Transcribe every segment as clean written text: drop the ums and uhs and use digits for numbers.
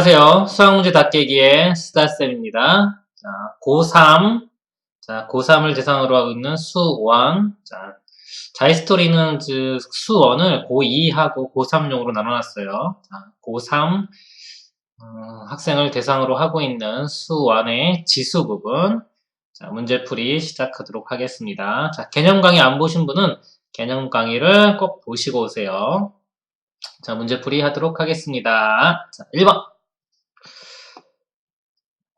안녕하세요. 수학문제 닷깨기의 스타쌤입니다. 자, 고3. 자, 고3을 대상으로 하고 있는 수1. 자, 자이스토리는 수1을 고2하고 고3용으로 나눠놨어요. 자, 고3 학생을 대상으로 하고 있는 수1의 지수 부분. 자, 문제풀이 시작하도록 하겠습니다. 자, 개념 강의 안 보신 분은 개념 강의를 꼭 보시고 오세요. 자, 문제풀이 하도록 하겠습니다. 자, 1번.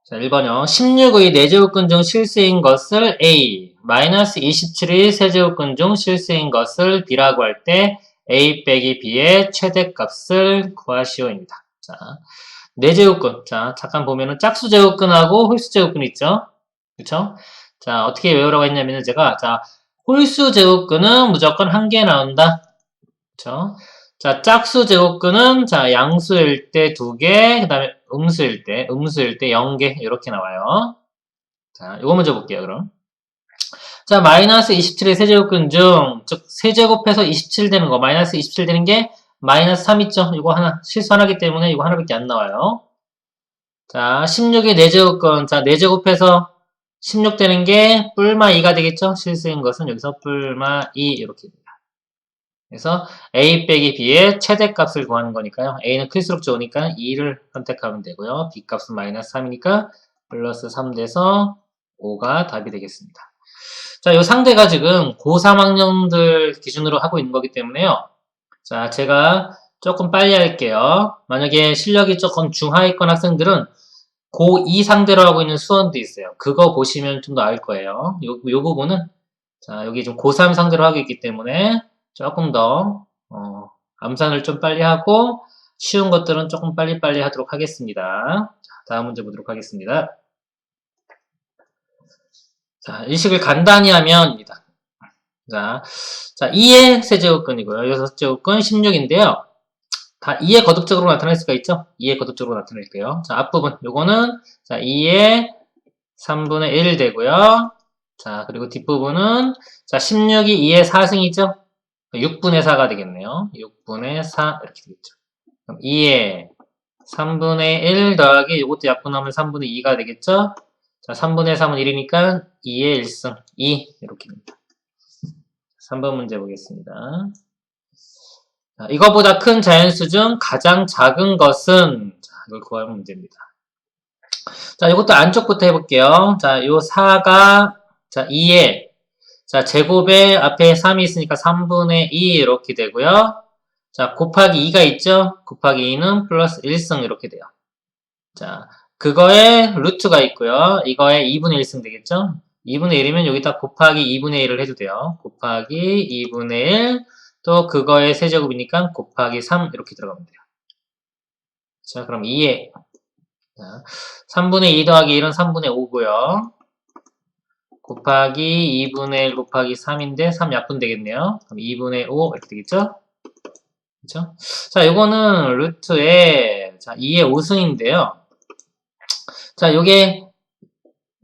자, 1번요. 16의 4제곱근 중 실수인 것을 A, 마이너스 27의 세제곱근 중 실수인 것을 B라고 할 때 A 빼기 B의 최대값을 구하시오입니다. 자, 4제곱근. 자, 잠깐 보면은 짝수제곱근하고 홀수제곱근 있죠? 그쵸? 자, 어떻게 외우라고 했냐면은 제가, 자, 홀수제곱근은 무조건 한 개 나온다. 그쵸? 자, 짝수 제곱근은, 자, 양수일 때 2개, 그 다음에 음수일 때 0개, 이렇게 나와요. 자, 요거 먼저 볼게요, 그럼. 자, 마이너스 27의 세제곱근 중, 즉, 세제곱해서 27 되는 거, 마이너스 27 되는 게 마이너스 3 있죠? 이거 하나, 실수 하나기 때문에 이거 하나밖에 안 나와요. 자, 16의 4제곱근, 자, 4제곱해서 16 되는 게 뿔마 2가 되겠죠? 실수인 것은 여기서 뿔마 2, 이렇게 됩니다. 그래서 a 빼기 b의 최대값을 구하는 거니까요. a는 클수록 좋으니까 2를 선택하면 되고요. b 값은 마이너스 3이니까 플러스 3 돼서 5가 답이 되겠습니다. 자, 이 상대가 지금 고3 학년들 기준으로 하고 있는 거기 때문에요. 자, 제가 조금 빨리 할게요. 만약에 실력이 조금 중하위권 학생들은 고2 상대로 하고 있는 수원도 있어요. 그거 보시면 좀 더 알 거예요. 요 부분은, 자, 여기 좀 고3 상대로 하고 있기 때문에 조금 더 암산을 좀 빨리 하고 쉬운 것들은 조금 빨리빨리 하도록 하겠습니다. 자, 다음 문제 보도록 하겠습니다. 자, 이 식을 간단히 하면입니다. 자, 2의 세제곱근이고요. 6제곱근 16인데요. 다 2의 거듭적으로 나타낼 수가 있죠? 2의 거듭적으로 나타낼게요. 자, 앞부분 요거는 자, 2의 3분의 1 되고요. 자, 그리고 뒷부분은 자, 16이 2의 4승이죠? 6분의 4가 되겠네요. 6분의 4 이렇게 되겠죠. 그럼 2에 3분의 1 더하기 이것도 약분하면 3분의 2가 되겠죠. 자, 3분의 3은 1이니까 2의 1승 2 이렇게 됩니다. 3번 문제 보겠습니다. 자, 이거보다 큰 자연수 중 가장 작은 것은 자, 이걸 구하는 문제입니다. 자, 이것도 안쪽부터 해볼게요. 자, 요 4가 자, 2에 자, 제곱에 앞에 3이 있으니까 3분의 2 이렇게 되고요. 자, 곱하기 2가 있죠? 곱하기 2는 플러스 1승 이렇게 돼요. 자, 그거에 루트가 있고요. 이거에 2분의 1승 되겠죠? 2분의 1이면 여기다 곱하기 2분의 1을 해도 돼요. 곱하기 2분의 1, 또 그거의 세제곱이니까 곱하기 3 이렇게 들어가면 돼요. 자, 그럼 2에 3분의 2 더하기 1은 3분의 5고요. 곱하기 2분의 1 곱하기 3인데 3 약분 되겠네요. 그럼 2분의 5 이렇게 되겠죠? 그쵸? 자, 요거는 루트에 자, 2의 5승인데요. 자, 요게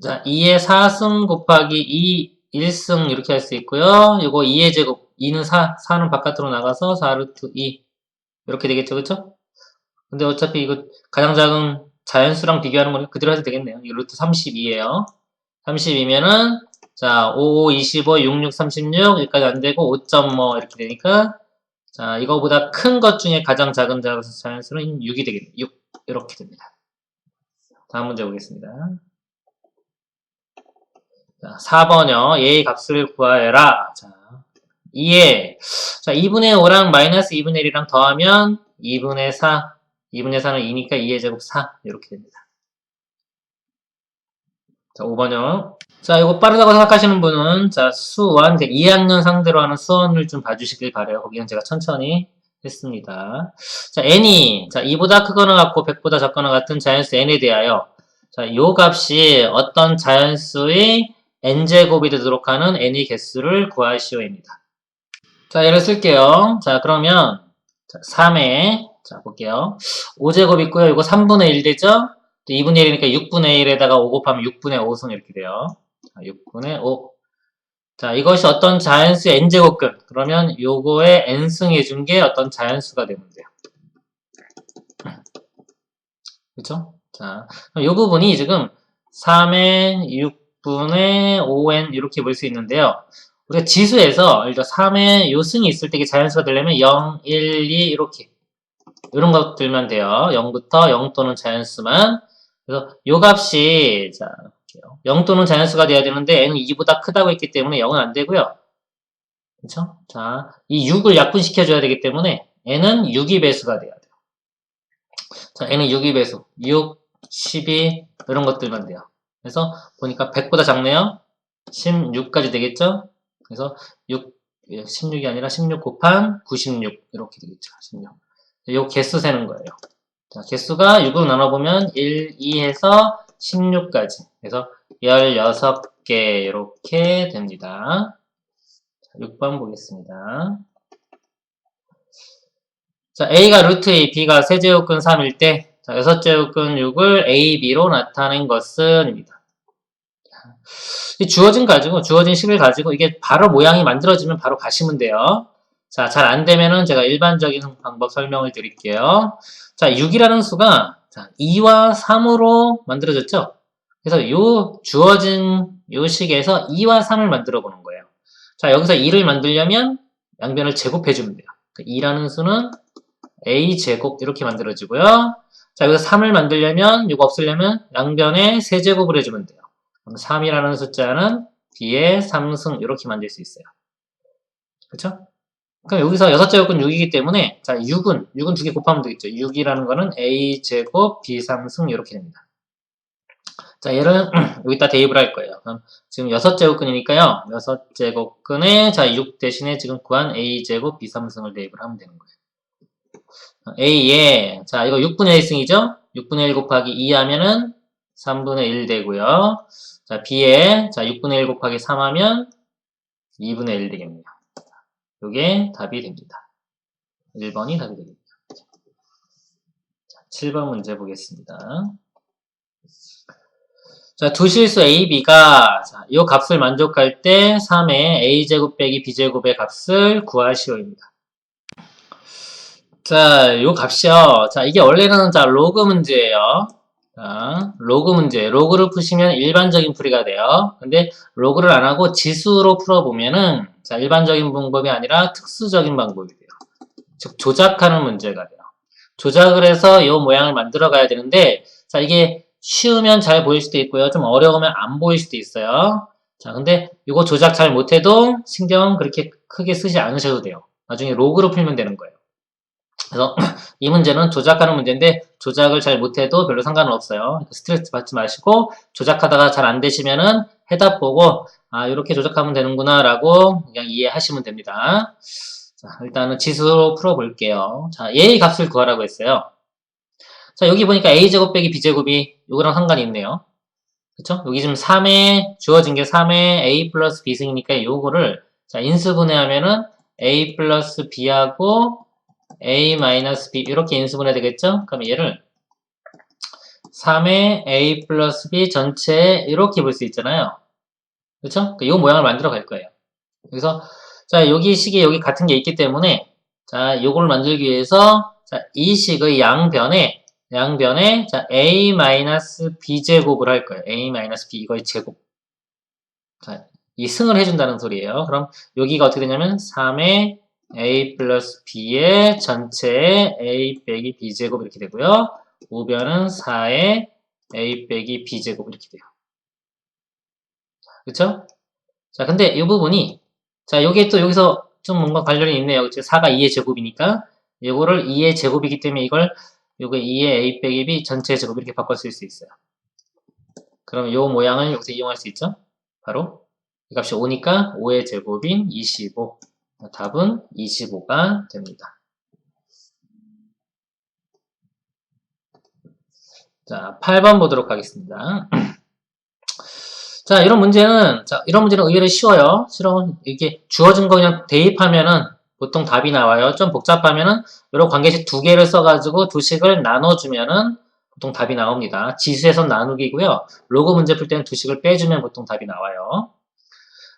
자, 2의 4승 곱하기 2 1승 이렇게 할 수 있고요. 요거 2의 제곱 2는 4는 바깥으로 나가서 4루트 2 이렇게 되겠죠, 그쵸? 근데 어차피 이거 가장 작은 자연수랑 비교하는 거니까 그대로 해도 되겠네요. 이 루트 32예요. 32면은 자, 5, 25, 66, 36 여기까지 안 되고 5점 뭐 이렇게 되니까 자, 이거보다 큰 것 중에 가장 작은 자연수는 6이 되겠네요. 6 이렇게 됩니다. 다음 문제 보겠습니다. 자, 4번요. 얘의 값을 구하여라. 자, 2에 자, 2분의 5랑 마이너스 2분의 1이랑 더하면 2분의 4 2분의 4는 2니까 2의 제곱 4 이렇게 됩니다. 자, 5번요. 자, 이거 빠르다고 생각하시는 분은, 자, 수원, 2학년 상대로 하는 수원을 좀 봐주시길 바래요. 거기는 제가 천천히 했습니다. 자, n이, 자, 2보다 크거나 같고 100보다 작거나 같은 자연수 n에 대하여, 자, 요 값이 어떤 자연수의 n제곱이 되도록 하는 n의 개수를 구하시오입니다. 자, 예를 쓸게요. 자, 그러면, 자, 3에, 자, 볼게요. 5제곱 있고요. 이거 3분의 1 되죠? 2분의 1이니까 6분의 1에다가 5 곱하면 6분의 5승 이렇게 돼요. 자, 6분의 5. 자, 이것이 어떤 자연수 n제곱근. 그러면 요거에 n승 해준 게 어떤 자연수가 되면 돼요. 그쵸? 자, 이 부분이 지금 3의 6분의 5n 이렇게 볼 수 있는데요. 우리가 지수에서 예를 들어 3의 요승이 있을 때 이게 자연수가 되려면 0, 1, 2 이렇게 이런 것들만 돼요. 0부터 0 또는 자연수만. 그래서 요 값이 자, 볼게요. 0 또는 자연수가 돼야 되는데 n은 2보다 크다고 했기 때문에 0은 안 되고요. 그쵸? 자, 이 6을 약분시켜줘야 되기 때문에 n은 6이 배수가 돼야 돼요. 자, n은 6이 배수. 6, 12 이런 것들만 돼요. 그래서 보니까 100보다 작네요. 16까지 되겠죠? 그래서 16이 아니라 16 곱한 96 이렇게 되겠죠. 16. 요 개수 세는 거예요. 자, 개수가 6으로 나눠보면 1, 2 해서 16까지. 그래서 16개 이렇게 됩니다. 자, 6번 보겠습니다. 자, A가 루트 A, B가 세제곱근 3일 때, 자, 6제곱근 6을 A, B로 나타낸 것은입니다. 주어진 식을 가지고 이게 바로 모양이 만들어지면 바로 가시면 돼요. 자, 잘 안 되면은 제가 일반적인 방법 설명을 드릴게요. 자, 6이라는 수가 자, 2와 3으로 만들어졌죠? 그래서 주어진 요 식에서 2와 3을 만들어 보는 거예요. 자, 여기서 2를 만들려면 양변을 제곱해 주면 돼요. 2라는 수는 a제곱 이렇게 만들어지고요. 자, 여기서 3을 만들려면 이거 없애려면 양변에 세제곱을 해주면 돼요. 그럼 3이라는 숫자는 b의 3승 이렇게 만들 수 있어요. 그렇죠? 그럼 여기서 6제곱은 6이기 때문에 자 6은 두 개 곱하면 되겠죠. 6이라는 거는 a제곱 b3승 이렇게 됩니다. 자 얘를 여기다 대입을 할 거예요. 그럼 지금 6제곱근이니까요. 6제곱근에 자 6 대신에 지금 구한 a제곱 b3승을 대입을 하면 되는 거예요. A에, 자, 이거 6분의 1승이죠? 6분의 1 곱하기 2 하면은 3분의 1 되고요. 자, B에, 자, 6분의 1 곱하기 3 하면 2분의 1 되겠네요. 요게 답이 됩니다. 1번이 답이 되겠네요. 자, 7번 문제 보겠습니다. 자, 두 실수 A, B가, 자, 요 값을 만족할 때 3의 A제곱 빼기 B제곱의 값을 구하시오입니다. 자, 요 값이요. 자, 이게 원래는 자, 로그 문제예요. 자, 로그 문제. 로그를 푸시면 일반적인 풀이가 돼요. 근데 로그를 안 하고 지수로 풀어보면은 자, 일반적인 방법이 아니라 특수적인 방법이 돼요. 즉, 조작하는 문제가 돼요. 조작을 해서 요 모양을 만들어 가야 되는데 자, 이게 쉬우면 잘 보일 수도 있고요. 좀 어려우면 안 보일 수도 있어요. 자, 근데 이거 조작 잘 못해도 신경 그렇게 크게 쓰지 않으셔도 돼요. 나중에 로그로 풀면 되는 거예요. 그래서 이 문제는 조작하는 문제인데 조작을 잘 못해도 별로 상관은 없어요. 스트레스 받지 마시고 조작하다가 잘 안 되시면은 해답 보고 아 이렇게 조작하면 되는구나 라고 그냥 이해하시면 됩니다. 자 일단은 지수로 풀어볼게요. 자 A의 값을 구하라고 했어요. 자 여기 보니까 A제곱 빼기 B제곱이 이거랑 상관이 있네요. 그쵸? 여기 지금 3에 주어진 게 3에 A 플러스 B승이니까 요거를 자 인수분해하면은 A 플러스 B하고 A-B 이렇게 인수분해 되겠죠? 그럼 얘를 3의 A 플러스 B 전체 이렇게 볼 수 있잖아요. 그렇죠? 이 모양을 만들어 갈 거예요. 그래서 자 여기 식이 여기 같은 게 있기 때문에 자 요걸 만들기 위해서 자 이 식의 양변에 자 A-B 제곱을 할 거예요. A-B 이거의 제곱. 자, 이 승을 해준다는 소리예요. 그럼 여기가 어떻게 되냐면 3의 A 플러스 B의 전체의 A 빼기 B제곱 이렇게 되고요. 우변은 4의 A 빼기 B제곱 이렇게 돼요. 그쵸? 자, 근데 이 부분이, 자, 요게 또 여기서 좀 뭔가 관련이 있네요. 그쵸? 4가 2의 제곱이니까, 요거를 2의 제곱이기 때문에 이걸, 요거 2의 A 빼기 B 전체의 제곱 이렇게 바꿔 쓸 수 있어요. 그럼 요 모양을 여기서 이용할 수 있죠? 바로, 이 값이 5니까 5의 제곱인 25. 답은 25가 됩니다. 자, 8번 보도록 하겠습니다. 자, 이런 문제는 의외로 쉬워요. 이게 주어진 거 그냥 대입하면은 보통 답이 나와요. 좀 복잡하면은 이런 관계식 두 개를 써가지고 두 식을 나눠주면은 보통 답이 나옵니다. 지수에선 나누기고요. 로그 문제 풀 때는 두 식을 빼주면 보통 답이 나와요.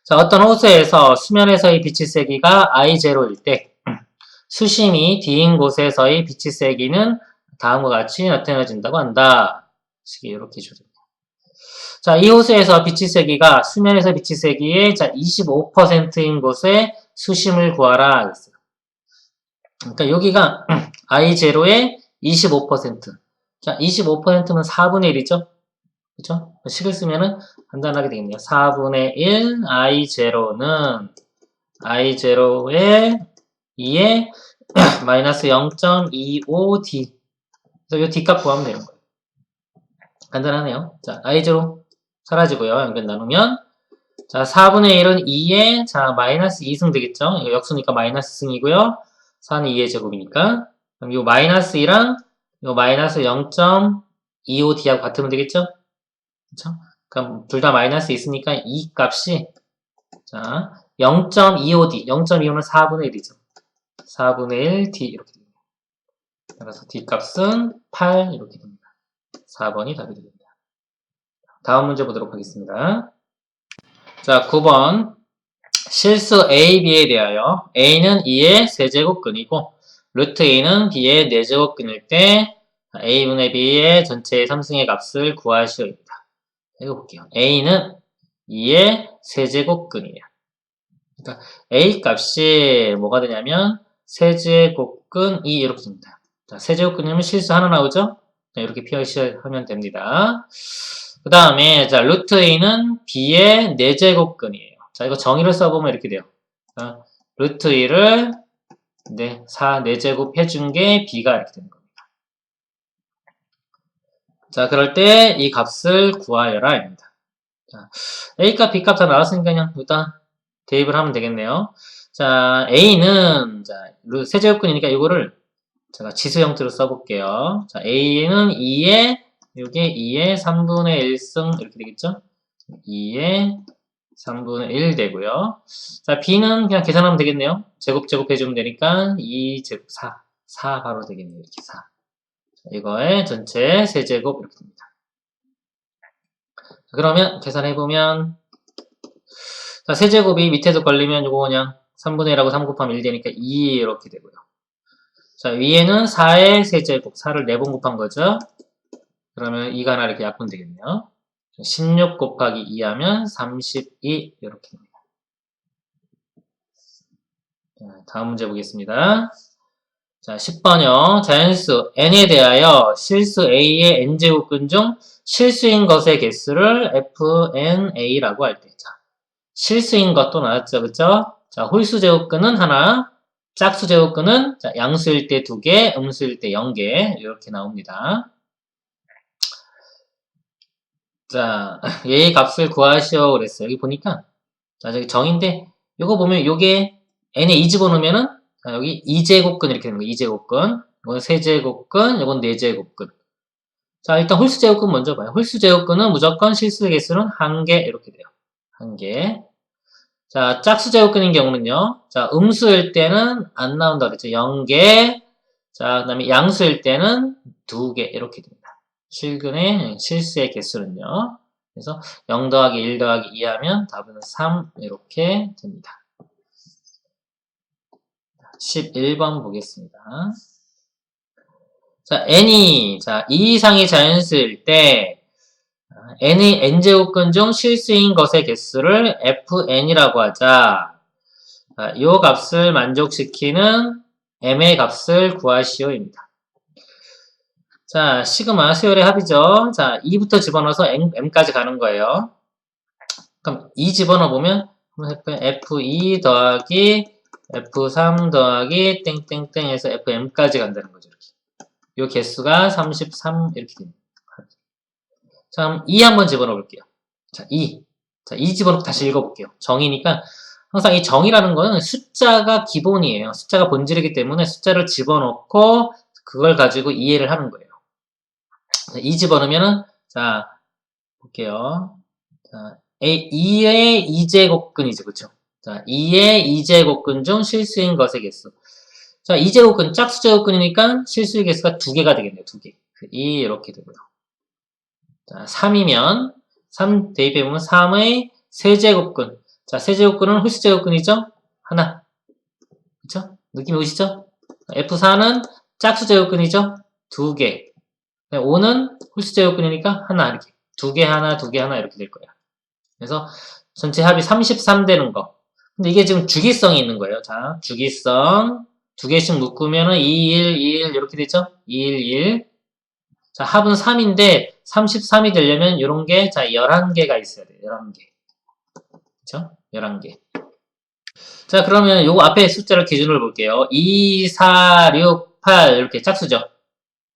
자, 어떤 호수에서 수면에서의 빛의 세기가 I0일 때 수심이 D인 곳에서의 빛의 세기는 다음과 같이 나타내진다고 한다. 식이 이렇게 줘줍니다. 자, 이 호수에서 빛이 세기가 수면에서 빛이 세기의 자, 25%인 곳에 수심을 구하라. 했어요. 그러니까 여기가 I0의 25%. 자, 25%는 4분의 1이죠? 그죠? 식을 쓰면은 간단하게 되겠네요. 4분의 1 I0는 I0의 2에 마이너스 0.25D. 그래서 이 D값 구하면 되는 거예요. 간단하네요. 자, I0 사라지고요. 연변 나누면 자, 4분의 1은 2에 자, 마이너스 2승 되겠죠? 이거 역수니까 마이너스 승이고요. 4는 2의 제곱이니까. 그럼 이 마이너스 2랑 이 마이너스 0.25D하고 같으면 되겠죠? 그쵸? 그럼 둘 다 마이너스 있으니까 이 값이 자 0.25D 0.25는 4분의 1이죠. 4분의 1 D 이렇게 됩니다. 그래서 D 값은 8 이렇게 됩니다. 4번이 답이 됩니다. 다음 문제 보도록 하겠습니다. 자 9번 실수 A, B에 대하여 A는 2의 세제곱근이고 루트 A는 B의 4제곱근일 때 A분의 B의 전체 3승의 값을 구하시오입니다. 읽어볼게요. A는 2의 세제곱근이에요. 그러니까 A 값이 뭐가 되냐면 세제곱근 2 이렇게 됩니다. 자, 세제곱근이면 실수 하나 나오죠? 자, 이렇게 표시하면 됩니다. 그 다음에 자 루트 A는 B의 4제곱근이에요. 자 이거 정의를 써보면 이렇게 돼요. 자, 루트 2를 4제곱 해준 게 B가 이렇게 되는 겁니다. 자 그럴 때 이 값을 구하여라 입니다. 자, A값, B값 다 나왔으니까 그냥 일단 대입을 하면 되겠네요. 자, A는, 자, 세제곱근이니까 이거를 제가 지수 형태로 써볼게요. 자, A는 2에, 요게 2에 3분의 1승, 이렇게 되겠죠? 2에 3분의 1 되고요. 자, B는 그냥 계산하면 되겠네요. 제곱 해주면 되니까 2제곱 4 바로 되겠네요. 이렇게 4. 자, 이거의 전체 세제곱 이렇게 됩니다. 그러면 계산해보면 자, 세제곱이 밑에도 걸리면 이거 그냥 3분의 1하고 3 곱하면 1 되니까 2 이렇게 되고요. 자, 위에는 4의 세제곱, 4를 4번 곱한 거죠. 그러면 2가 하나 이렇게 약분 되겠네요. 16 곱하기 2 하면 32 이렇게 됩니다. 자, 다음 문제 보겠습니다. 자, 10번요. 자연수 n에 대하여 실수 a의 n제곱근 중 실수인 것의 개수를 fna라고 할 때, 자, 실수인 것도 나왔죠, 그쵸? 자, 홀수 제곱근은 하나, 짝수 제곱근은 자, 양수일 때 2개, 음수일 때 0개 이렇게 나옵니다. 자, 얘의 값을 구하시오 그랬어요. 여기 보니까 자, 저기 정인데 이거 보면 요게 n에 2 집어넣으면은 자, 여기 2제곱근 이렇게 되는 거예요. 2제곱근. 이건 세제곱근, 이건 4제곱근. 자, 일단 홀수 제곱근 먼저 봐요. 홀수 제곱근은 무조건 실수의 개수는 1개 이렇게 돼요. 1개. 자, 짝수 제곱근인 경우는요. 자, 음수일 때는 안 나온다 그랬죠. 0개. 자, 그 다음에 양수일 때는 2개 이렇게 됩니다. 실근의 실수의 개수는요. 그래서 0 더하기 1 더하기 2 하면 답은 3 이렇게 됩니다. 11번 보겠습니다. 자, n이, 자, 2 이상의 자연수일 때, n의 n제곱근 중 실수인 것의 개수를 fn이라고 하자. 자, 이 값을 만족시키는 m의 값을 구하시오입니다. 자, 시그마 수열의 합이죠. 자, 2부터 집어넣어서 m까지 가는 거예요. 그럼 2 집어넣어보면 f2 더하기 f3 더하기 땡땡땡 해서 fm까지 간다는 거죠. 이렇게. 요 개수가 33 이렇게 됩니다. 자, 그럼 2 한번 집어넣어 볼게요. 자, 2. 자, 2 집어넣고 다시 읽어볼게요. 정이니까 항상 이 정이라는 거는 숫자가 기본이에요. 숫자가 본질이기 때문에 숫자를 집어넣고 그걸 가지고 이해를 하는 거예요. 자, 2 집어넣으면은 자, 볼게요. 자, 2의 2제곱근이죠. 그쵸? 자, 2의 2제곱근 중 실수인 것의 개수. 자, 2제곱근, 짝수제곱근이니까 실수의 개수가 2개가 되겠네요. 2개. 2 이렇게 되고요. 자, 3이면 3 대입해보면 3의 세제곱근. 자, 세제곱근은 홀수제곱근이죠? 하나. 그쵸? 느낌이 오시죠? F4는 짝수제곱근이죠? 2개. 5는 홀수 제곱근이니까 하나 이렇게. 2개 하나, 2개 하나 이렇게 될 거야. 그래서 전체 합이 33 되는 거. 근데 이게 지금 주기성이 있는 거예요. 자, 주기성. 2개씩 묶으면은 2, 1, 2, 1 이렇게 되죠? 2, 1, 1. 자, 합은 3인데 33이 되려면 이런 게 자, 11개가 있어야 돼요. 11개. 그쵸? 11개. 자, 그러면 요거 앞에 숫자를 기준으로 볼게요. 2, 4, 6, 8 이렇게 짝수죠.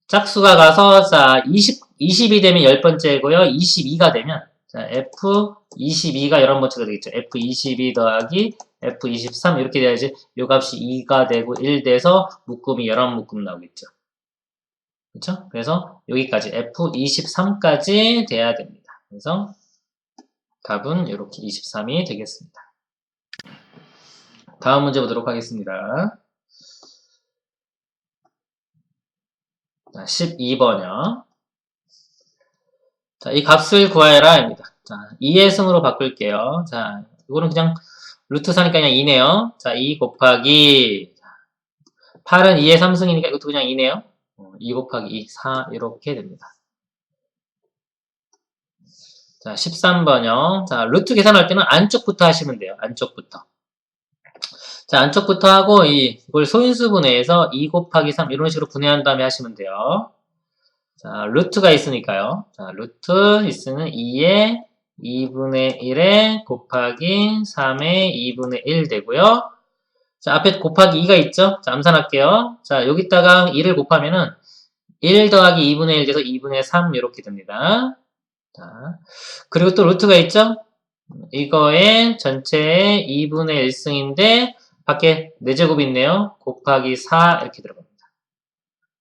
짝수가 가서 자, 20이 되면 10번째고요. 22가 되면 자, F22가 11번째가 되겠죠. F22 더하기 F23 이렇게 돼야지 요 값이 2가 되고 1 돼서 묶음이 11묶음 나오겠죠. 그렇죠? 그래서 여기까지 F23까지 돼야 됩니다. 그래서 답은 이렇게 23이 되겠습니다. 다음 문제 보도록 하겠습니다. 자, 12번이요. 자, 이 값을 구하여라입니다. 자, 2의 승으로 바꿀게요. 자, 이거는 그냥 루트 4니까 그냥 2네요. 자, 2 곱하기 8은 2의 3승이니까 이것도 그냥 2네요. 2 곱하기 2, 4 이렇게 됩니다. 자, 13번이요. 자, 루트 계산할 때는 안쪽부터 하시면 돼요. 안쪽부터. 자, 안쪽부터 하고 이걸 소인수 분해해서 2 곱하기 3 이런 식으로 분해한 다음에 하시면 돼요. 자, 루트가 있으니까요. 자, 루트 있으면 2의 2분의 1에 곱하기 3의 2분의 1 되고요. 자, 앞에 곱하기 2가 있죠? 자, 암산할게요. 자, 여기다가 2를 곱하면은 1 더하기 2분의 1 돼서 2분의 3 이렇게 됩니다. 자, 그리고 또 루트가 있죠? 이거에 전체의 2분의 1승인데 밖에 4제곱이 있네요. 곱하기 4 이렇게 들어갑니다.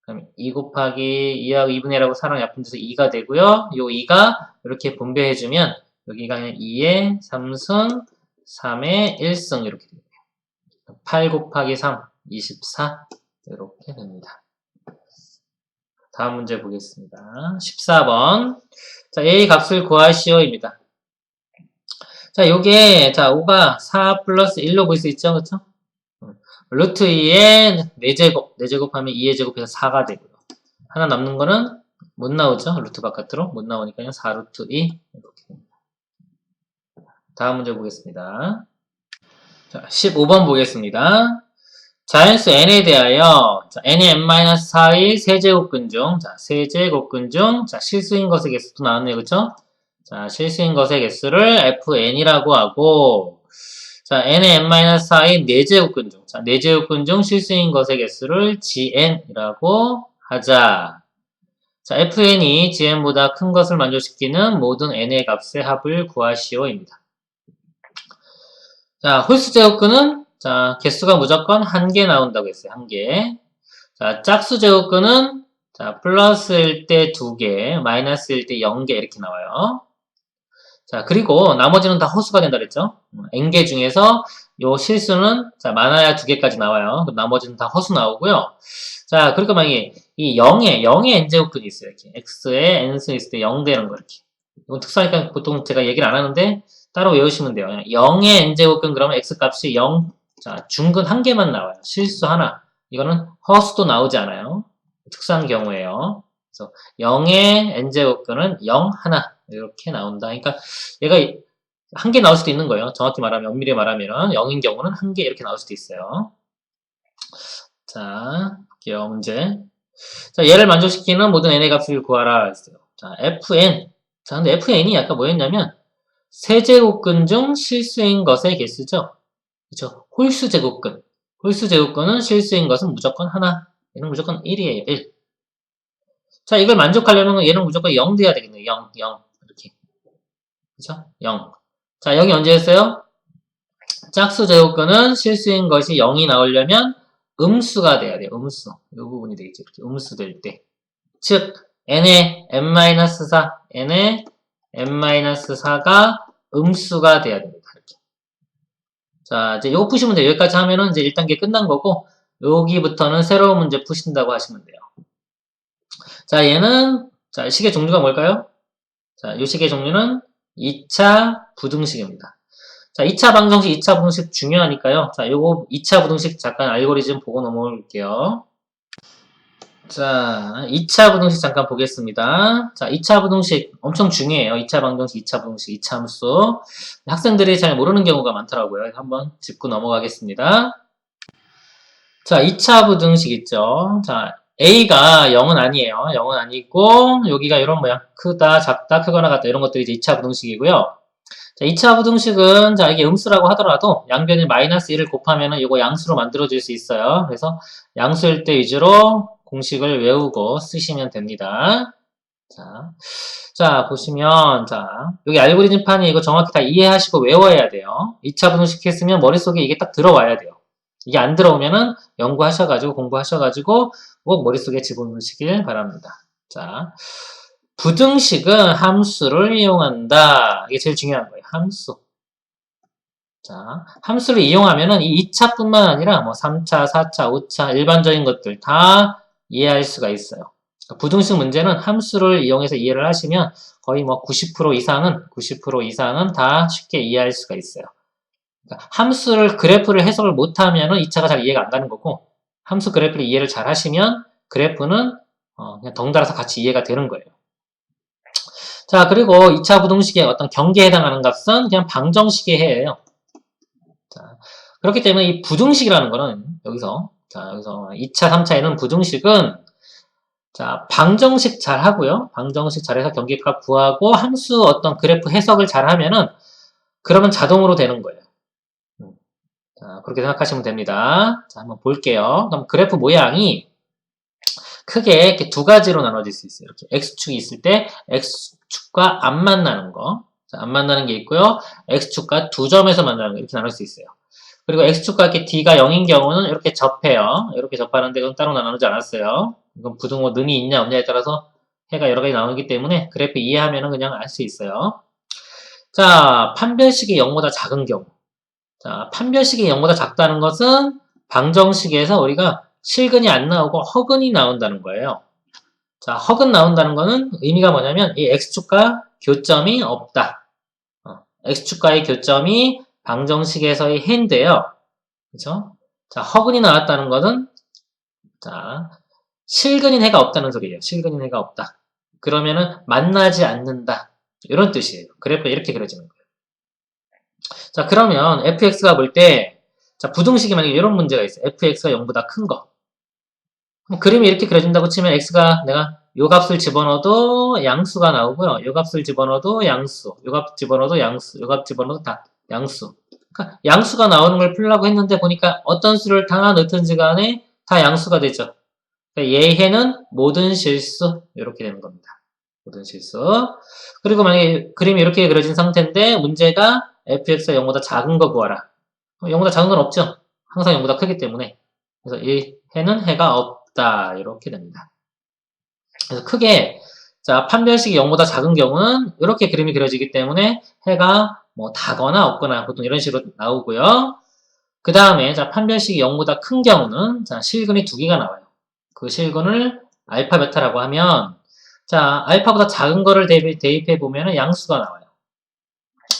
그럼 2 곱하기 2하고 2분의 1하고 4랑 약분돼서 2가 되고요. 요 2가 이렇게 분배해주면 여기가 그냥 2의 3승, 3의 1승 이렇게 됩니다. 8 곱하기 3, 24 이렇게 됩니다. 다음 문제 보겠습니다. 14번. 자, A 값을 구하시오입니다. 자, 요게, 자, 5가 4 플러스 1로 보일 수 있죠? 그쵸? 루트 2의 4제곱, 4제곱하면 2의 제곱해서 4가 되고요. 하나 남는 거는 못 나오죠? 루트 바깥으로. 못 나오니까요. 4루트 2. 이렇게 됩니다. 다음 문제 보겠습니다. 자, 15번 보겠습니다. 자연수 n에 대하여 자, n의 n-4의 세제곱근 중 자, 세제곱근 중 자, 실수인 것의 개수도 나왔네요. 그쵸? 자, 실수인 것의 개수를 fn이라고 하고 자, n의 n-4의 4제곱근 중 자, 4제곱근 중 실수인 것의 개수를 gn이라고 하자. 자, fn이 gn보다 큰 것을 만족시키는 모든 n의 값의 합을 구하시오입니다. 자, 홀수 제곱근은 자, 개수가 무조건 1개 나온다고 했어요. 1개. 자, 짝수 제곱근은 자, 플러스일 때 2개, 마이너스일 때 0개 이렇게 나와요. 자, 그리고 나머지는 다 허수가 된다 그랬죠? n개 중에서 요 실수는 자, 많아야 2개까지 나와요. 그럼 나머지는 다 허수 나오고요. 자, 그러니까 만약에 이 0의 n제곱근이 있어요. 이렇게 x에 n승 있을 때 0 되는 거 이렇게. 이건 특수하니까 보통 제가 얘기를 안 하는데 따로 외우시면 돼요. 0의 n제곱근 그러면 x값이 0, 자, 중근 1개만 나와요. 실수 하나. 이거는 허수도 나오지 않아요. 특수한 경우에요. 그래서 0의 n제곱근은 0, 하나 이렇게 나온다. 그러니까 얘가 1개 나올 수도 있는 거예요. 정확히 말하면, 엄밀히 말하면 0인 경우는 1개 이렇게 나올 수도 있어요. 자, 볼게요. 문제. 자, 얘를 만족시키는 모든 n의 값을 구하라 했어요. 자, fn. 자, 근데 fn이 아까 뭐였냐면 세제곱근 중 실수인 것의 개수죠. 그쵸? 홀수 제곱근. 홀수 제곱근은 실수인 것은 무조건 하나. 얘는 무조건 1이에요. 1. 자, 이걸 만족하려면 얘는 무조건 0 돼야 되겠네요. 0, 0. 이렇게. 그쵸? 0. 자, 0이 언제였어요? 짝수 제곱근은 실수인 것이 0이 나오려면 음수가 돼야 돼요. 음수. 이 부분이 되겠죠. 이렇게 음수 될 때. 즉, n의 n-4, n의 n-4가 음수가 돼야 됩니다. 이렇게. 자, 이제 이거 푸시면 돼요. 여기까지 하면은 이제 1단계 끝난 거고, 여기부터는 새로운 문제 푸신다고 하시면 돼요. 자, 얘는, 자, 식의 종류가 뭘까요? 자, 이 식의 종류는 2차 부등식입니다. 자, 2차 방정식, 2차 부등식 중요하니까요. 자, 요거 2차 부등식 잠깐 알고리즘 보고 넘어올게요. 자, 2차 부등식 잠깐 보겠습니다. 자, 2차 부등식 엄청 중요해요. 2차 방정식, 2차 부등식, 2차 함수. 학생들이 잘 모르는 경우가 많더라고요. 한번 짚고 넘어가겠습니다. 자, 2차 부등식 있죠. 자, A가 0은 아니에요. 0은 아니고, 여기가 이런 모양. 크다, 작다, 크거나 같다. 이런 것들이 이제 2차 부등식이고요. 자, 2차 부등식은, 자, 이게 음수라고 하더라도 양변에 마이너스 1을 곱하면은 이거 양수로 만들어질 수 있어요. 그래서 양수일 때 위주로 공식을 외우고 쓰시면 됩니다. 자, 자, 보시면, 자, 여기 알고리즘판이 이거 정확히 다 이해하시고 외워야 돼요. 2차 부등식 했으면 머릿속에 이게 딱 들어와야 돼요. 이게 안 들어오면은 연구하셔가지고, 공부하셔가지고 꼭 머릿속에 집어넣으시길 바랍니다. 자, 부등식은 함수를 이용한다. 이게 제일 중요한 거예요. 함수. 자, 함수를 이용하면은 이 2차뿐만 아니라 뭐 3차, 4차, 5차 일반적인 것들 다 이해할 수가 있어요. 부등식 문제는 함수를 이용해서 이해를 하시면 거의 뭐 90% 이상은 다 쉽게 이해할 수가 있어요. 그러니까 함수를 그래프를 해석을 못하면은 2차가 잘 이해가 안 가는 거고 함수 그래프를 이해를 잘 하시면 그래프는 그냥 덩달아서 같이 이해가 되는 거예요. 자, 그리고 2차 부등식의 어떤 경계에 해당하는 값은 그냥 방정식의 해예요. 자, 그렇기 때문에 이 부등식이라는 거는 여기서 2차, 3차에는 부등식은 자, 방정식 잘 하고요. 방정식 잘해서 경계값 구하고 함수 어떤 그래프 해석을 잘 하면은 그러면 자동으로 되는 거예요. 자, 그렇게 생각하시면 됩니다. 자, 한번 볼게요. 그럼 그래프 모양이 크게 이렇게 두 가지로 나눠질 수 있어요. 이렇게 x축이 있을 때 x축과 안 만나는 거. 자, 안 만나는 게 있고요. x축과 두 점에서 만나는 거 이렇게 나눌 수 있어요. 그리고 x축과 이렇게 d가 0인 경우는 이렇게 접해요. 이렇게 접하는데 그건 따로 나누지 않았어요. 이건 부등호 능이 있냐 없냐에 따라서 해가 여러 가지 나오기 때문에 그래프 이해하면 그냥 알 수 있어요. 자, 판별식이 0보다 작은 경우. 자, 판별식이 0보다 작다는 것은 방정식에서 우리가 실근이 안 나오고 허근이 나온다는 거예요. 자, 허근 나온다는 거는 의미가 뭐냐면 이 x축과 교점이 없다. x축과의 교점이 방정식에서의 해인데요. 그죠? 자, 허근이 나왔다는 것은 자, 실근인 해가 없다는 소리예요. 실근인 해가 없다. 그러면은 만나지 않는다. 이런 뜻이에요. 그래프가 이렇게 그려지는 거예요. 자, 그러면 fx가 볼 때, 자, 부등식이 만약에 이런 문제가 있어요. fx가 0보다 큰 거. 그림이 이렇게 그려진다고 치면 x가 내가 요 값을 집어넣어도 양수가 나오고요. 요 값을 집어넣어도 양수, 요 값 집어넣어도 양수, 요 값 집어넣어도 다 양수. 그러니까 양수가 나오는 걸 풀려고 했는데 보니까 어떤 수를 다 넣든지 간에 다 양수가 되죠. 그러니까 예해는 모든 실수 이렇게 되는 겁니다. 모든 실수. 그리고 만약에 그림이 이렇게 그려진 상태인데 문제가 fx가 0보다 작은 거 구하라. 0보다 작은 건 없죠. 항상 0보다 크기 때문에. 그래서 이 해는 해가 없다. 이렇게 됩니다. 그래서 크게 자 판별식이 0보다 작은 경우는 이렇게 그림이 그려지기 때문에 해가 뭐 다거나 없거나 보통 이런 식으로 나오고요. 그 다음에 자 판별식이 0보다 큰 경우는 자 실근이 두 개가 나와요. 그 실근을 알파 베타라고 하면 자 알파보다 작은 거를 대입해 보면 양수가 나와요.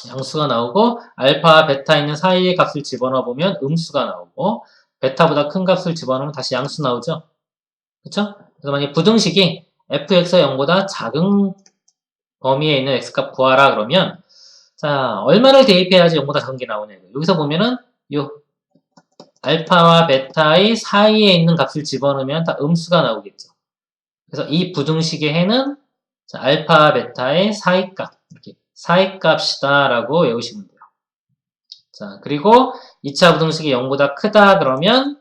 양수가 나오고 알파 베타 있는 사이의 값을 집어넣어 보면 음수가 나오고 베타보다 큰 값을 집어넣으면 다시 양수 나오죠. 그렇죠? 그래서 만약에 부등식이 fx가 0보다 작은 범위에 있는 x값 구하라 그러면 자 얼마를 대입해야지 0보다 작은 게 나오냐고. 여기서 보면은 요 알파와 베타의 사이에 있는 값을 집어넣으면 다 음수가 나오겠죠. 그래서 이 부등식의 해는 자, 알파, 베타의 사이값, 이렇게 사이값이다 라고 외우시면 돼요. 자, 그리고 2차 부등식이 0보다 크다 그러면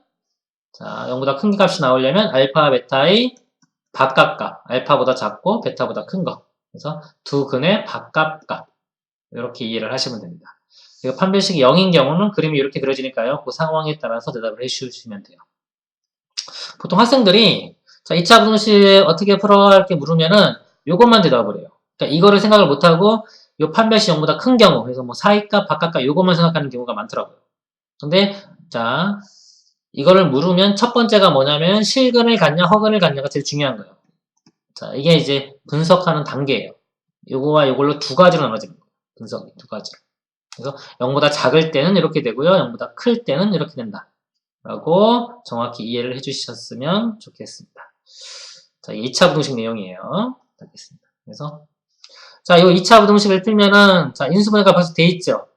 자, 0보다 큰 값이 나오려면 알파, 베타의 바깥값, 알파보다 작고 베타보다 큰 거. 그래서 두 근의 바깥값 이렇게 이해를 하시면 됩니다. 그리고 판별식이 0인 경우는 그림이 이렇게 그려지니까요. 그 상황에 따라서 대답을 해주시면 돼요. 보통 학생들이 자 2차 부등식 어떻게 풀어? 이렇게 물으면은 요것만 대답을 해요. 그러니까 이거를 생각을 못하고 요 판별식 0보다 큰 경우 그래서 뭐 사이값, 바깥값 요것만 생각하는 경우가 많더라고요. 근데 자 이거를 물으면 첫 번째가 뭐냐면 실근을 갖냐 허근을 갖냐가 제일 중요한 거예요. 자 이게 이제 분석하는 단계예요. 요거와 요걸로 두 가지로 나눠지는 거예요. 분석이 두 가지로. 그래서 0보다 작을 때는 이렇게 되고요. 0보다 클 때는 이렇게 된다. 라고 정확히 이해를 해주셨으면 좋겠습니다. 자, 2차 부등식 내용이에요. 알겠습니다. 그래서, 자, 이 2차 부등식을 풀면은, 자, 인수분해가 벌써 돼 있죠?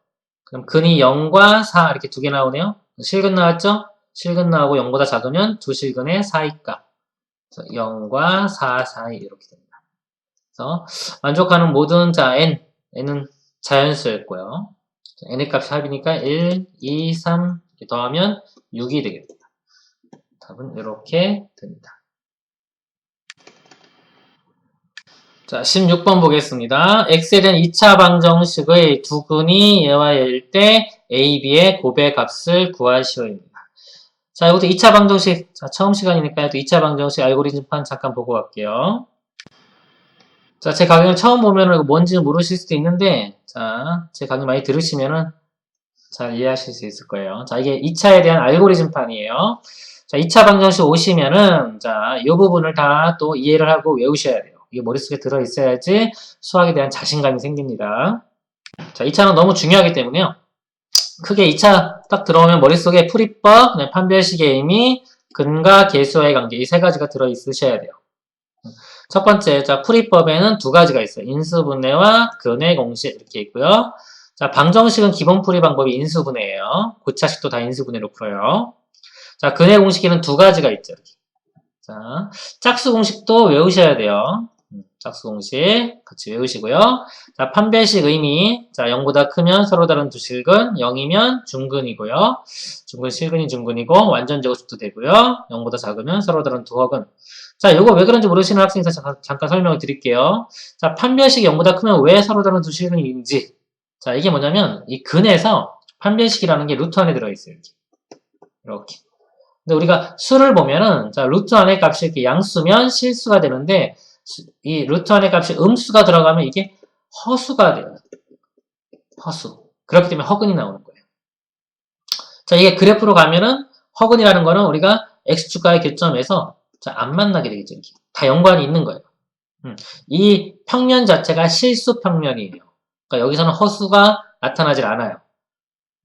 그럼 근이 0과 4 이렇게 두 개 나오네요. 실근 나왔죠? 실근 나오고 0보다 작으면 두 실근의 사이값. 0과 4 사이 이렇게 됩니다. 그래서 만족하는 모든 자 n은 자연수였고요. n의 값이 합이니까 1, 2, 3 이렇게 더하면 6이 되겠습니다. 답은 이렇게 됩니다. 자, 16번 보겠습니다. x에 대한 2차 방정식의 두 근이 얘와 얘일 때 a, b의 곱의 값을 구하시오입니다. 자, 이것도 2차 방정식. 자, 처음 시간이니까 또 2차 방정식 알고리즘판 잠깐 보고 갈게요. 자, 제 강의를 처음 보면은 뭔지 모르실 수도 있는데, 자, 제 강의 많이 들으시면은 잘 이해하실 수 있을 거예요. 자, 이게 2차에 대한 알고리즘판이에요. 자, 2차 방정식 오시면은, 자, 이 부분을 다 또 이해를 하고 외우셔야 돼요. 이게 머릿속에 들어있어야지 수학에 대한 자신감이 생깁니다. 자, 2차는 너무 중요하기 때문에요. 크게 2차 딱 들어오면 머릿속에 풀이법, 판별식의 의미, 근과 계수와의 관계 이 세 가지가 들어있으셔야 돼요. 첫 번째, 자, 풀이법에는 두 가지가 있어요. 인수분해와 근의 공식 이렇게 있고요. 자, 방정식은 기본 풀이 방법이 인수분해예요. 고차식도 다 인수분해로 풀어요. 자, 근의 공식에는 두 가지가 있죠. 이렇게. 자, 짝수 공식도 외우셔야 돼요. 짝수 공식 같이 외우시고요. 자, 판별식 의미. 자, 0보다 크면 서로 다른 두 실근, 0이면 중근이고요. 중근 실근이 중근이고 완전 제곱식도 되고요. 0보다 작으면 서로 다른 두 허근. 자, 이거 왜 그런지 모르시는 학생이 잠깐 설명을 드릴게요. 자, 판별식이 0보다 크면 왜 서로 다른 두 실근인지. 자, 이게 뭐냐면 이 근에서 판별식이라는 게 루트 안에 들어있어요. 이렇게. 근데 우리가 수를 보면은 자, 루트 안의 값이 이렇게 양수면 실수가 되는데 이 루트 안의 값이 음수가 들어가면 이게 허수가 돼요. 허수. 그렇기 때문에 허근이 나오는 거예요. 자, 이게 그래프로 가면은 허근이라는 거는 우리가 x축과의 교점에서 자, 안 만나게 되겠죠. 이렇게. 다 연관이 있는 거예요. 이 평면 자체가 실수 평면이에요. 그러니까 여기서는 허수가 나타나질 않아요.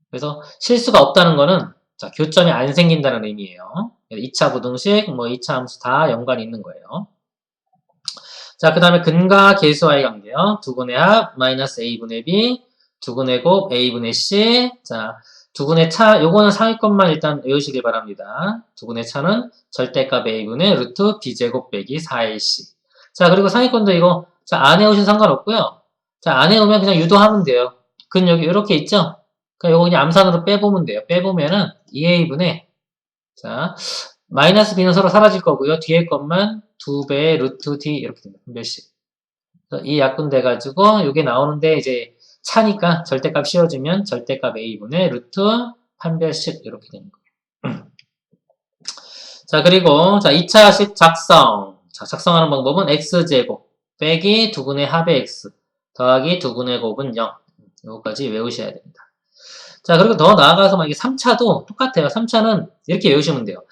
그래서 실수가 없다는 거는 자, 교점이 안 생긴다는 의미예요. 2차 부등식, 뭐 2차 함수 다 연관이 있는 거예요. 자, 그 다음에 근과 계수와의 관계요. 두근의 합, 마이너스 a분의 b, 두근의 곱, a분의 c. 자, 두근의 차, 요거는 상위권만 일단 외우시길 바랍니다. 두근의 차는 절대값 a분의 루트 b제곱 빼기 4ac. 자, 그리고 상위권도 이거, 자, 안 외우신 상관없고요. 자, 안 외우면 그냥 유도하면 돼요. 근 여기 이렇게 있죠? 그러니까 요거 그냥 암산으로 빼보면 돼요. 빼보면은 2a분의, 자, 마이너스 b는 서로 사라질 거고요. 뒤에 것만 2배의 루트 d 이렇게 됩니다. 몇씩. 이 약분 돼가지고 이게 나오는데 이제 차니까 절대값 씌워주면 절대값 a분의 루트 판별식 이렇게 되는 거예요. 자, 그리고 자 2차식 작성. 자, 작성하는 방법은 x제곱 빼기 두근의 합의 x 더하기 두근의 곱은 0. 이거까지 외우셔야 됩니다. 자, 그리고 더 나아가서 만약에 3차도 똑같아요. 3차는 이렇게 외우시면 돼요.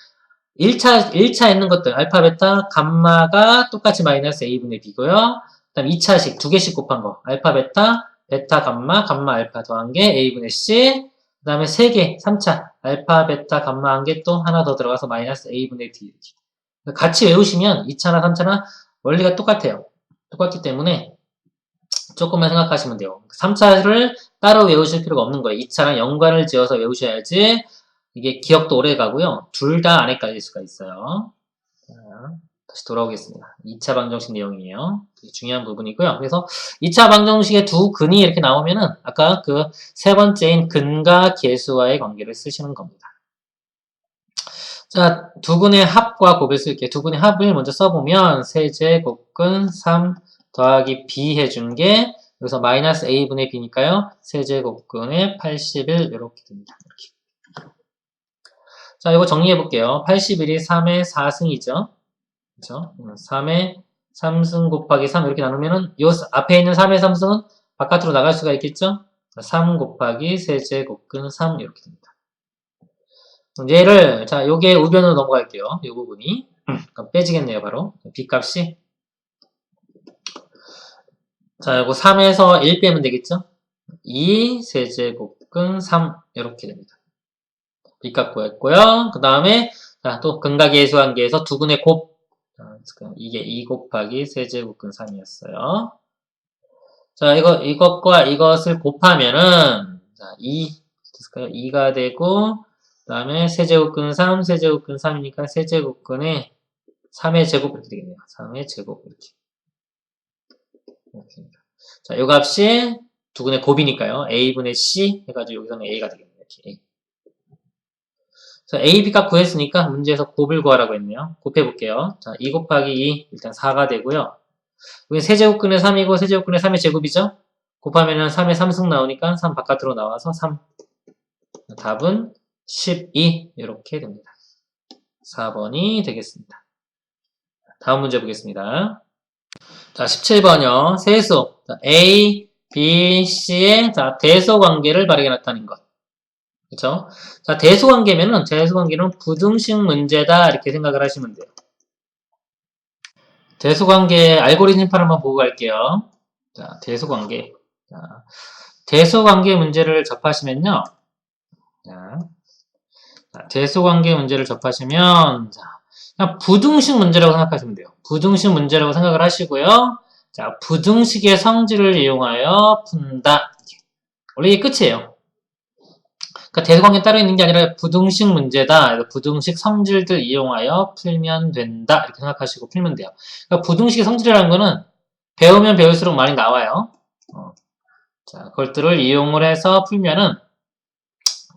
1차 있는 것들, 알파, 베타, 감마가 똑같이 마이너스 a분의 b고요. 그 다음 2차식 두 개씩 곱한 거. 알파, 베타, 베타, 감마, 감마, 알파 더한 게 a분의 c. 그 다음에 3개, 3차. 알파, 베타, 감마 한 개 또 하나 더 들어가서 마이너스 a분의 d. 이렇게. 같이 외우시면 2차나 3차나 원리가 똑같아요. 똑같기 때문에 조금만 생각하시면 돼요. 3차를 따로 외우실 필요가 없는 거예요. 2차랑 연관을 지어서 외우셔야지 이게 기억도 오래 가고요. 둘 다 안에 깔릴 수가 있어요. 자, 다시 돌아오겠습니다. 2차 방정식 내용이에요. 되게 중요한 부분이고요. 그래서 2차 방정식의 두 근이 이렇게 나오면은 아까 그 세 번째인 근과 계수와의 관계를 쓰시는 겁니다. 자, 두 근의 합과 곱을 쓸게요. 두 근의 합을 먼저 써보면 세제곱근 3 더하기 b 해준 게 여기서 마이너스 a분의 b니까요. 세제곱근의 81 이렇게 됩니다. 이렇게. 자, 이거 정리해 볼게요. 81이 3의 4승이죠. 그렇죠? 3의 3승 곱하기 3 이렇게 나누면은 요 앞에 있는 3의 3승은 바깥으로 나갈 수가 있겠죠? 3 곱하기 세제곱근 3 이렇게 됩니다. 얘를 자, 요게 우변으로 넘어갈게요. 요 부분이 그럼 빼지겠네요, 바로. b 값이 자, 요거 3에서 1 빼면 되겠죠? 2 세제곱근 3 이렇게 됩니다. b 값 구했고요. 그 다음에 자, 또 근과 계수 관계에서 두 근의 곱 이게 2 곱하기 세제곱근 3이었어요. 자, 이것과 이것을 곱하면은, 자, 2가 되고, 그 다음에 세제곱근 3, 세제곱근 3이니까 세제곱근에 3의 제곱 이렇게 되겠네요. 3의 제곱 이렇게. 자, 요 값이 두근의 곱이니까요. a분의 c 해가지고 여기서는 a가 되겠네요. 이렇게. A. 자, a, b 값 구했으니까 문제에서 곱을 구하라고 했네요. 곱해볼게요. 자, 2 곱하기 2 일단 4가 되고요. 여기 세제곱근의 3이고 세제곱근의 3의 제곱이죠? 곱하면은 3의 3승 나오니까 3 바깥으로 나와서 3. 답은 12 이렇게 됩니다. 4번이 되겠습니다. 다음 문제 보겠습니다. 자, 17번이요. 세수. 자, A, B, C의 자, 대소 관계를 바르게 나타낸 것. 그쵸? 자, 대소 관계면은, 대소 관계는 부등식 문제다. 이렇게 생각을 하시면 돼요. 대소 관계 알고리즘판 한번 보고 갈게요. 자, 대소 관계. 자, 대소 관계 문제를 접하시면요. 자, 대소 관계 문제를 접하시면, 자, 그냥 부등식 문제라고 생각하시면 돼요. 부등식 문제라고 생각을 하시고요. 자, 부등식의 성질을 이용하여 푼다. 원래 이게 끝이에요. 그러니까 대소관계 따로 있는 게 아니라 부등식 문제다. 부등식 성질들 이용하여 풀면 된다. 이렇게 생각하시고 풀면 돼요. 그러니까 부등식의 성질이라는 거는 배우면 배울수록 많이 나와요. 자, 그것들을 이용을 해서 풀면은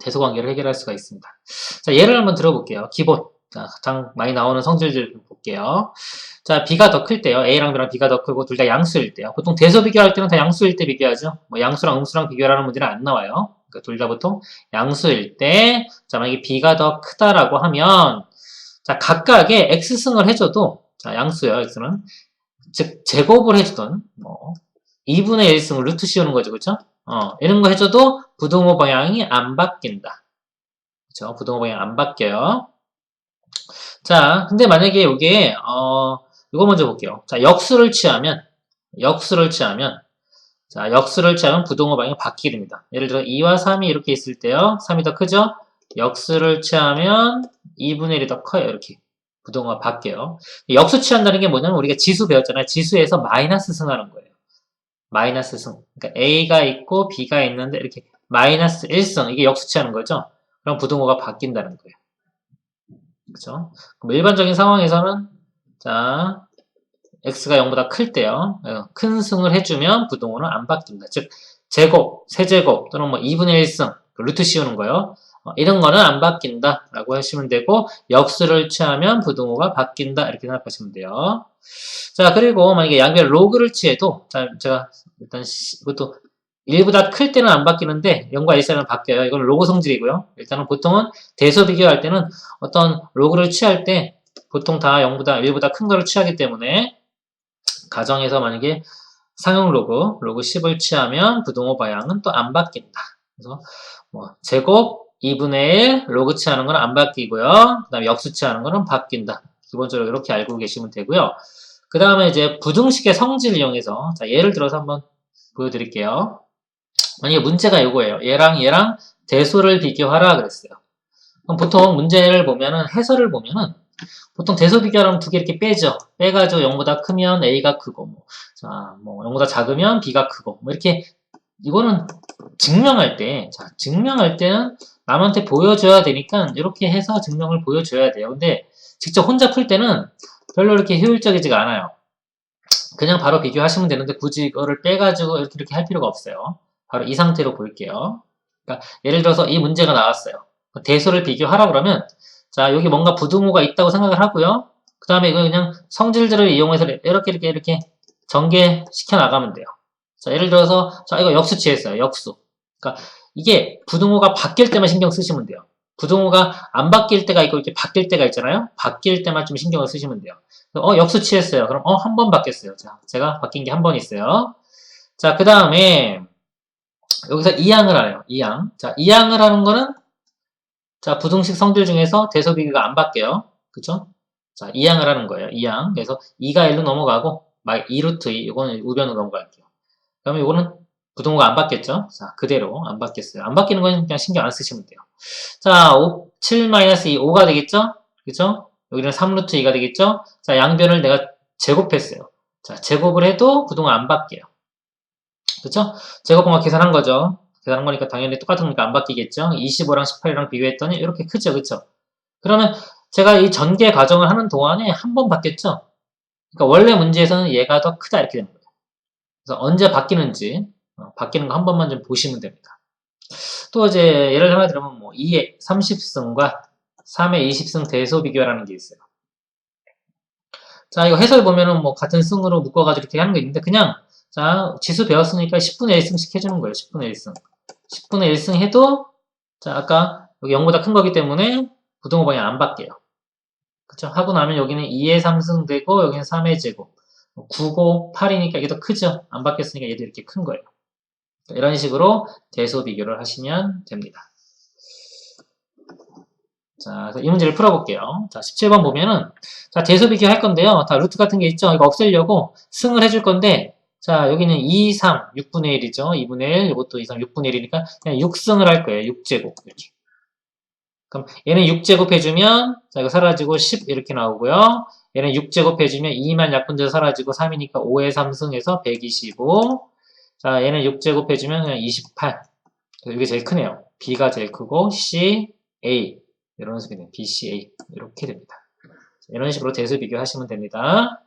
대소관계를 해결할 수가 있습니다. 자, 예를 한번 들어볼게요. 기본. 자, 가장 많이 나오는 성질들 볼게요. 자, B가 더 클 때요. A랑 B랑 B가 더 크고 둘 다 양수일 때요. 보통 대소 비교할 때는 다 양수일 때 비교하죠. 뭐 양수랑 음수랑 비교하라는 문제는 안 나와요. 그러니까 둘 다 보통 양수일 때, 자, 만약에 B가 더 크다라고 하면, 자, 각각의 X승을 해줘도, 자, 양수요, X는. 즉, 제곱을 해주던, 뭐, 2분의 1승을 루트 씌우는 거죠, 그쵸? 이런 거 해줘도 부등호 방향이 안 바뀐다. 그쵸? 부등호 방향 안 바뀌어요. 자, 근데 만약에 이게, 이거 먼저 볼게요. 자, 역수를 취하면, 자, 역수를 취하면 부등호 방향이 바뀌게 됩니다. 예를 들어 2와 3이 이렇게 있을 때요. 3이 더 크죠? 역수를 취하면 2분의 1이 더 커요. 이렇게. 부등호가 바뀌어요. 역수 취한다는 게 뭐냐면 우리가 지수 배웠잖아요. 지수에서 마이너스 승하는 거예요. 마이너스 승. 그러니까 A가 있고 B가 있는데 이렇게 마이너스 1승. 이게 역수 취하는 거죠? 그럼 부등호가 바뀐다는 거예요. 그죠? 그럼 일반적인 상황에서는 자, x가 0보다 클 때요. 큰 승을 해주면 부등호는 안 바뀝니다. 즉, 제곱, 세제곱 또는 뭐 2분의 1승, 루트 씌우는 거요. 이런 거는 안 바뀐다 라고 하시면 되고 역수를 취하면 부등호가 바뀐다 이렇게 생각하시면 돼요. 자, 그리고 만약에 양변 로그를 취해도 자, 제가 일단 이것도 1보다 클 때는 안 바뀌는데 0과 1 사이는 바뀌어요. 이건 로그 성질이고요. 일단은 보통은 대소 비교할 때는 어떤 로그를 취할 때 보통 다 0보다 1보다 큰 거를 취하기 때문에 가정에서 만약에 상용 로그 10을 취하면 부등호 방향은 또 안 바뀐다. 그래서 뭐 제곱 2분의 1 로그 취하는 건 안 바뀌고요. 그 다음에 역수 취하는 거는 바뀐다. 기본적으로 이렇게 알고 계시면 되고요. 그 다음에 이제 부등식의 성질을 이용해서 자, 예를 들어서 한번 보여드릴게요. 만약에 문제가 이거예요. 얘랑 대소를 비교하라 그랬어요. 그럼 보통 문제를 보면은 해설을 보면은 보통 대소 비교하면 두 개 이렇게 빼죠. 빼가지고 0보다 크면 A가 크고, 자, 0보다 작으면 B가 크고, 이렇게, 이거는 증명할 때는 남한테 보여줘야 되니까 이렇게 해서 증명을 보여줘야 돼요. 근데 직접 혼자 풀 때는 별로 이렇게 효율적이지가 않아요. 그냥 바로 비교하시면 되는데 굳이 이거를 빼가지고 이렇게 할 필요가 없어요. 바로 이 상태로 볼게요. 그러니까 예를 들어서 이 문제가 나왔어요. 대소를 비교하라 그러면 자, 여기 뭔가 부등호가 있다고 생각을 하고요. 그 다음에 이거 그냥 성질들을 이용해서 이렇게 전개시켜 나가면 돼요. 자, 예를 들어서, 자, 이거 역수 취했어요. 역수. 그러니까 이게 부등호가 바뀔 때만 신경 쓰시면 돼요. 부등호가 안 바뀔 때가 있고 이렇게 바뀔 때가 있잖아요. 바뀔 때만 좀 신경을 쓰시면 돼요. 역수 취했어요. 그럼 한 번 바뀌었어요. 자, 제가 바뀐 게 한 번 있어요. 자, 그 다음에 여기서 이항을 하래요. 이항. 자, 이항을 하는 거는 자, 부등식 성질 중에서 대소 비교가 안 바뀌어요. 그쵸? 자, 이항을 하는 거예요. 이항. 그래서 2가 1로 넘어가고, 막 2루트 2, 이거는 우변으로 넘어갈게요. 그러면 이거는 부등호가 안 바뀌었죠? 자, 그대로 안 바뀌었어요. 안 바뀌는 건 그냥 신경 안 쓰시면 돼요. 자, 7-2, 5가 되겠죠? 그쵸? 여기는 3루트 2가 되겠죠? 자, 양변을 내가 제곱했어요. 자, 제곱을 해도 부동은 안 바뀌어요. 그쵸? 제곱방과 계산한 거죠. 계산한 거니까 당연히 똑같은 거니까 안 바뀌겠죠? 25랑 18이랑 비교했더니 이렇게 크죠? 그쵸? 그러면 제가 이 전개 과정을 하는 동안에 한 번 바뀌었죠? 그러니까 원래 문제에서는 얘가 더 크다 이렇게 되는 거예요. 그래서 언제 바뀌는지 바뀌는 거 한 번만 좀 보시면 됩니다. 또 이제 예를 하나 들면 뭐 2의 30승과 3의 20승 대소 비교라는 게 있어요. 자, 이거 해설 보면은 뭐 같은 승으로 묶어가지고 이렇게 하는 거 있는데 그냥 자, 지수 배웠으니까 10분의 1승씩 해주는 거예요. 10분의 1승. 10분의 1승 해도 자, 아까 여기 0보다 큰 거기 때문에 부등호 방향 안 바뀌어요. 그쵸? 하고 나면 여기는 2의 3승 되고 여기는 3의 제곱. 9고 8이니까 이게 더 크죠? 안 바뀌었으니까 얘도 이렇게 큰 거예요. 이런 식으로 대소 비교를 하시면 됩니다. 자, 그래서 이 문제를 풀어볼게요. 자, 17번 보면은, 자, 대소 비교 할 건데요. 다 루트 같은 게 있죠? 이거 없애려고 승을 해줄 건데, 자, 여기는 2, 3, 6분의 1이죠. 2분의 1, 이것도 2, 3, 6분의 1이니까 그냥 6승을 할 거예요. 6제곱. 이렇게. 그럼 얘는 6제곱 해주면, 자, 이거 사라지고 10 이렇게 나오고요. 얘는 6제곱 해주면 2만 약분돼서 사라지고 3이니까 5의 3승에서 125. 자, 얘는 6제곱 해주면 그냥 28. 이게 제일 크네요. B가 제일 크고, C, A. 이런 식이 됩니다. B, C, A. 이렇게 됩니다. 이런 식으로 대수 비교하시면 됩니다.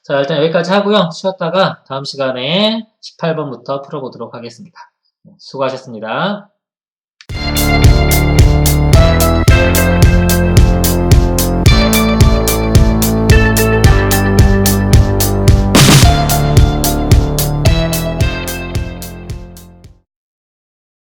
자, 일단 여기까지 하고요. 쉬었다가 다음 시간에 18번부터 풀어보도록 하겠습니다. 수고하셨습니다.